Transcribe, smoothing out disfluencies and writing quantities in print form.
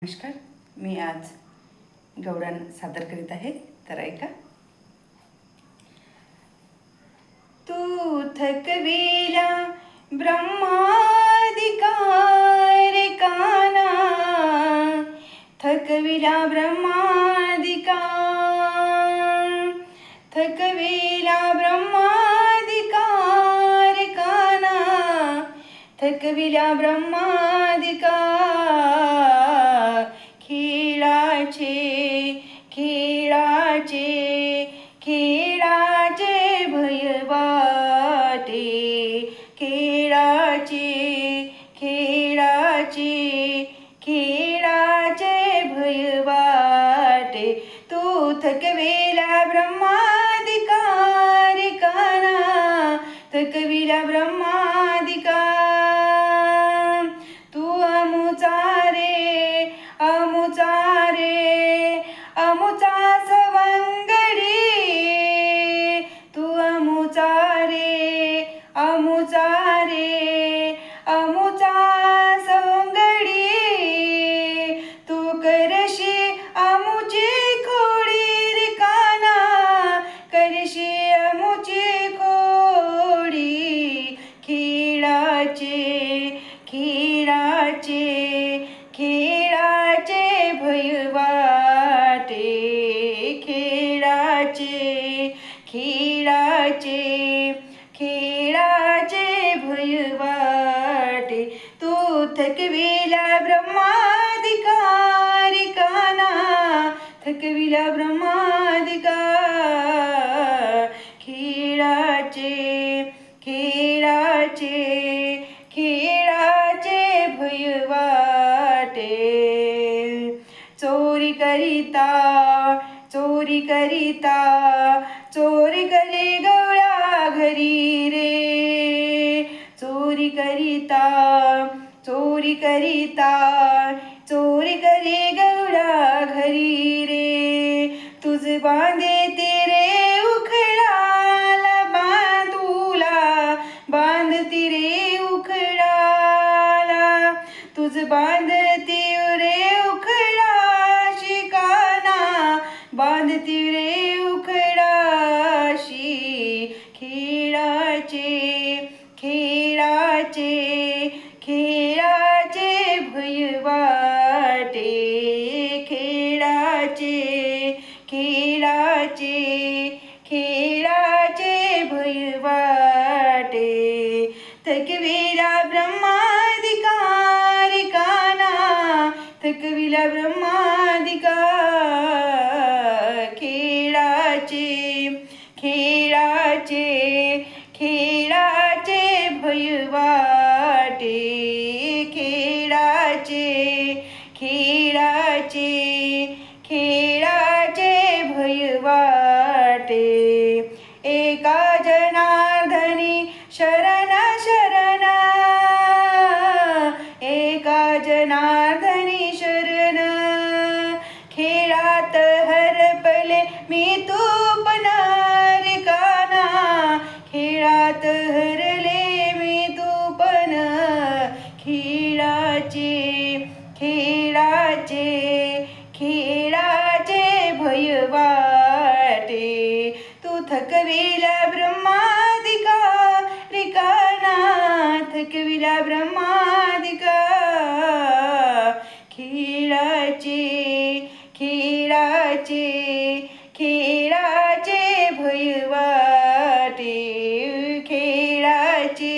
नमस्कार, मी आज गवळण सादर करीत आहे. तर ऐका. तू थकविला ब्रह्मादिकार काना, थकविला ब्रह्मादिकार, थकविला ब्रह्मादिकार काना, थकविला ब्रह्मादिकार. खेळाचे खेळाचे खेळाचे भय वाटे, खेळाचे खेळाचे खेळाचे भय वाटे. तू थकविला ब्रह्मादिकार काना, थकविला ब्रह्मादिकार. तू अमुचा अमुचा सवंगडी, तू अमुचा अमुचा सवंगडी. तू करशी अमुची खोडी रिकाना, करशी अमुची खोडी. खेळाचे खेळाचे खेळाचे भय वाटे, खेळाचे खेळाचे खेळाचे भय वाटे. तू थकविला ब्रह्मादिकार काना, थकविला ब्रह्मादिकार. खेळाचे खेळाचे खेळाचे भय वाटे. चोरी करिता चोरी करिता चोरी करे गवळा घरी रे, चोरी करिता चोरी करिता चोरी करे गवळा घरी रे. तुझ बांधे रे उखळाला बांधूला, बांधती रे उखळाला. तुझ बांधती रे उखळाशी काना, बांधती रे उखळाशी. खेळाचे खेळाचे खेळाचे भय वाटे, खेळाचे खेळाचे खेळाचे भय वाटे. थकविला ब्रह्मादिकार काना, थकविला ब्रह्मादिकार. खेळाचे खेळाचे खेळाचे भय वाटे, खेळाचे खेळाचे खेळाचे भय वाटे. एका जनार्दनी शरण शरण, एका जनार्दनी शरण. खेळात हरपले मी तू पण रिकाना, खेळात हरले मी तू पण. खेळाचे खेळाचे खेळाचे भय वाटे. तू थकविला ब्रह्मादिकार काना, थकविला ब्रह्मादिकार. खेळाचे खेळाचे खेळाचे भय वाटे, खेळाचे